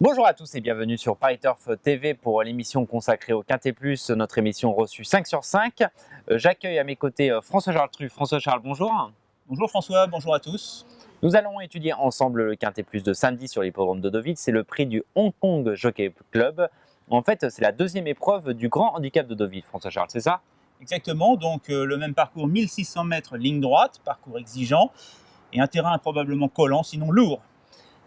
Bonjour à tous et bienvenue sur Paris Turf TV pour l'émission consacrée au Quintet Plus, notre émission reçue 5 sur 5. J'accueille à mes côtés François-Charles Truff. François-Charles, bonjour. Bonjour François, bonjour à tous. Nous allons étudier ensemble le Quintet Plus de samedi sur l'hippodrome de Deauville. C'est le prix du Hong Kong Jockey Club. En fait, c'est la deuxième épreuve du grand handicap de Deauville, François-Charles, c'est ça? Exactement, donc le même parcours, 1600 mètres ligne droite, parcours exigeant et un terrain probablement collant, sinon lourd.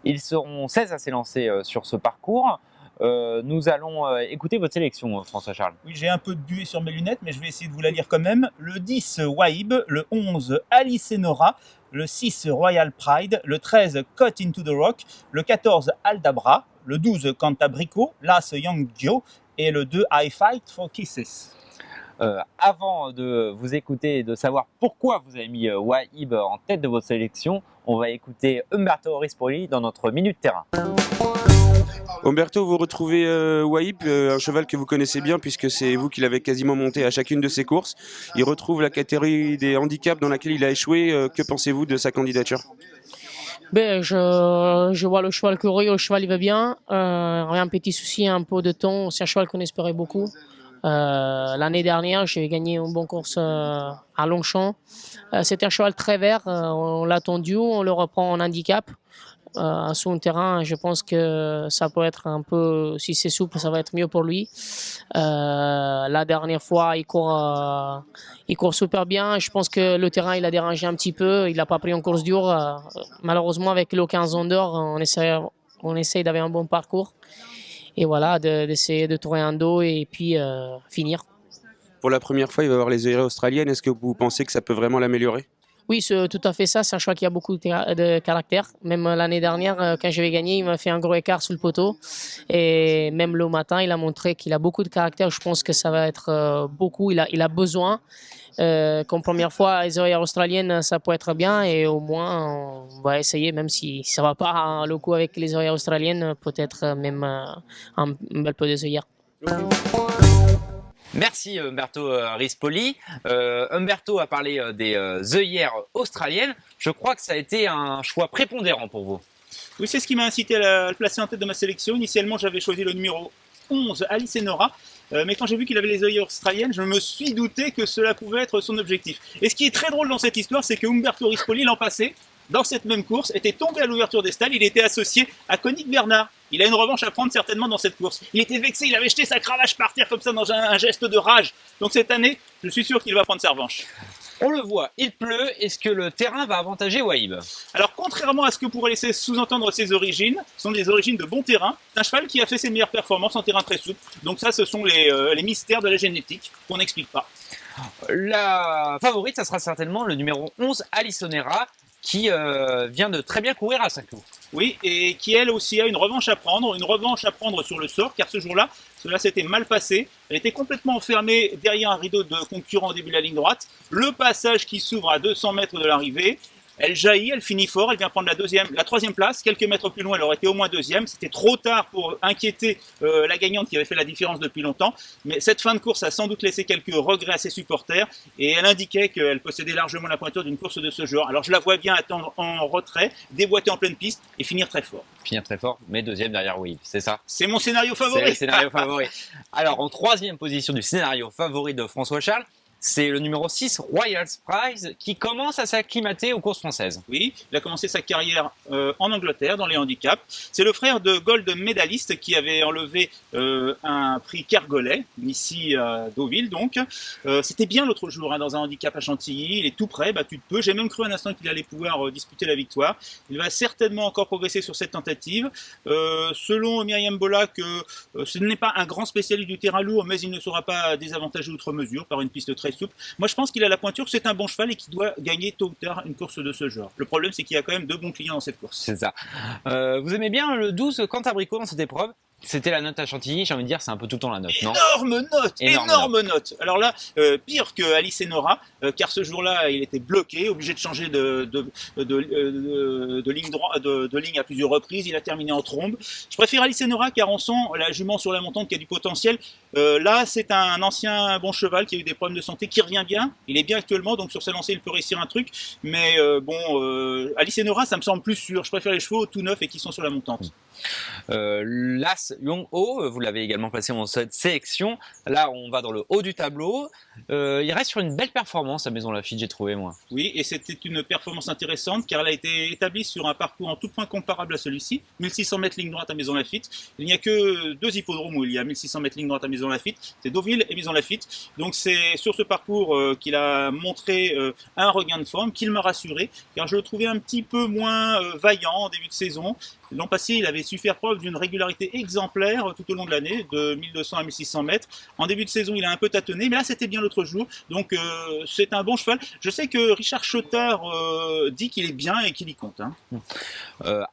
Ils seront 16 à s'élancer sur ce parcours. Nous allons écouter votre sélection, François-Charles. Oui, j'ai un peu de buée sur mes lunettes, mais je vais essayer de vous la lire quand même. Le 10, Waib, le 11, Alice et Nora, le 6, Royal Pride, le 13, Cut into the Rock, le 14, Aldabra, le 12, Cantabrico, l'As Young Joe et le 2, I Fight for Kisses. Avant de vous écouter et de savoir pourquoi vous avez mis Waib en tête de votre sélection, on va écouter Umberto Rispoli dans notre Minute Terrain. Umberto, vous retrouvez Waib, un cheval que vous connaissez bien puisque c'est vous qui l'avez quasiment monté à chacune de ses courses. Il retrouve la catégorie des handicaps dans laquelle il a échoué. Que pensez-vous de sa candidature ? Je vois le cheval courir, le cheval il va bien. Un petit souci, un peu de temps. C'est un cheval qu'on espérait beaucoup. L'année dernière, j'ai gagné une bonne course à Longchamp. C'était un cheval très vert. On l'a tendu, on le reprend en handicap. Sur un terrain, je pense que ça peut être un peu, si c'est souple, ça va être mieux pour lui. La dernière fois, il court super bien. Je pense que le terrain, il a dérangé un petit peu. Il n'a pas pris en course dure. Malheureusement, avec le 15 ans d'or, on essaye d'avoir un bon parcours. Et voilà, d'essayer de tourner un dos et puis finir. Pour la première fois, il va avoir les œillères australiennes. Est-ce que vous pensez que ça peut vraiment l'améliorer ? Oui, c'est tout à fait ça. C'est un cheval qui a beaucoup de caractère. Même l'année dernière, quand j'avais gagné, il m'a fait un gros écart sous le poteau. Et même le matin, il a montré qu'il a beaucoup de caractère. Je pense que ça va être beaucoup. Il a besoin. Comme première fois, les œillères australiennes, ça peut être bien. Et au moins, on va essayer, même si ça ne va pas hein, le coup avec les œillères australiennes, peut-être même un bel peu des œillères. Merci Umberto Rispoli. Umberto a parlé des œillères australiennes. Je crois que ça a été un choix prépondérant pour vous. Oui, c'est ce qui m'a incité à le placer en tête de ma sélection. Initialement, j'avais choisi le numéro 11, Alice et Nora. Mais quand j'ai vu qu'il avait les œillères australiennes, je me suis douté que cela pouvait être son objectif. Et ce qui est très drôle dans cette histoire, c'est que Umberto Rispoli, l'an passé, dans cette même course, était tombé à l'ouverture des stalles. Il était associé à Koenig Bernard. Il a une revanche à prendre certainement dans cette course. Il était vexé, il avait jeté sa cravache par terre comme ça dans un geste de rage. Donc cette année, je suis sûr qu'il va prendre sa revanche. On le voit, il pleut. Est-ce que le terrain va avantager Waib? Alors contrairement à ce que pourraient laisser sous-entendre ses origines, ce sont des origines de bon terrain. C'est un cheval qui a fait ses meilleures performances en terrain très souple. Donc ça, ce sont les mystères de la génétique qu'on n'explique pas. La favorite, ça sera certainement le numéro 11, Alice Nora, qui vient de très bien courir à Saint-Cloud. Oui, et qui elle aussi a une revanche à prendre sur le sort, car ce jour-là, cela s'était mal passé. Elle était complètement enfermée derrière un rideau de concurrents au début de la ligne droite. Le passage qui s'ouvre à 200 mètres de l'arrivée. Elle jaillit, elle finit fort, elle vient prendre la troisième place. Quelques mètres plus loin, elle aurait été au moins deuxième. C'était trop tard pour inquiéter la gagnante qui avait fait la différence depuis longtemps. Mais cette fin de course a sans doute laissé quelques regrets à ses supporters. Et elle indiquait qu'elle possédait largement la pointure d'une course de ce genre. Alors je la vois bien attendre en retrait, déboîter en pleine piste et finir très fort. Finir très fort, mais deuxième derrière Waib, c'est ça? C'est mon scénario favori. C'est le scénario favori. Alors en troisième position du scénario favori de François Charles, c'est le numéro 6, Royal Prize, qui commence à s'acclimater aux courses françaises. Oui, il a commencé sa carrière en Angleterre, dans les handicaps. C'est le frère de Gold Medalist qui avait enlevé un prix Kergolais, ici à Deauville donc. C'était bien l'autre jour, hein, dans un handicap à Chantilly. Il est tout prêt, battu de peu. J'ai même cru un instant qu'il allait pouvoir disputer la victoire. Il va certainement encore progresser sur cette tentative. Selon Myriam Bolla, ce n'est pas un grand spécialiste du terrain lourd, mais il ne sera pas désavantagé outre mesure par une piste très souple. Moi, je pense qu'il a la pointure, c'est un bon cheval et qu'il doit gagner tôt ou tard une course de ce genre. Le problème, c'est qu'il y a quand même deux bons clients dans cette course. C'est ça. Vous aimez bien le 12 Cantabrico dans cette épreuve? C'était la note à Chantilly, j'ai envie de dire, c'est un peu tout le temps la note, non? Énorme note. Alors là, pire que Alice et Nora, car ce jour-là, il était bloqué, obligé de changer de ligne à plusieurs reprises. Il a terminé en trombe. Je préfère Alice et Nora, car on sent la jument sur la montante qui a du potentiel. Là, c'est un ancien bon cheval qui a eu des problèmes de santé, qui revient bien. Il est bien actuellement, donc sur sa lancée, il peut réussir un truc. Mais Alice et Nora, ça me semble plus sûr. Je préfère les chevaux tout neufs et qui sont sur la montante. L'As Yong-ho, vous l'avez également placé en cette sélection. Là, on va dans le haut du tableau. Il reste sur une belle performance à Maison Lafitte, j'ai trouvé moi. Oui, et c'était une performance intéressante car elle a été établie sur un parcours en tout point comparable à celui-ci. 1600 mètres ligne droite à Maison Lafitte. Il n'y a que 2 hippodromes où il y a 1600 mètres ligne droite à Maison Lafitte. C'est Deauville et Maison Lafitte. Donc c'est sur ce parcours qu'il a montré un regain de forme, qu'il m'a rassuré car je le trouvais un petit peu moins vaillant en début de saison. L'an passé, il avait su faire preuve d'une régularité exemplaire tout au long de l'année, de 1200 à 1600 mètres. En début de saison, il a un peu tâtonné, mais là, c'était bien l'autre jour. Donc, c'est un bon cheval. Je sais que Richard Schotter dit qu'il est bien et qu'il y compte. Hein.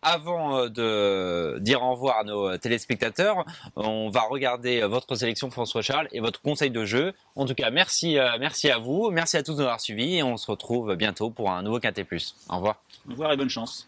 Avant de dire au revoir à nos téléspectateurs, on va regarder votre sélection François Charles et votre conseil de jeu. En tout cas, merci à vous, merci à tous de nous avoir suivis et on se retrouve bientôt pour un nouveau Quintet Plus. Au revoir. Au revoir et bonne chance.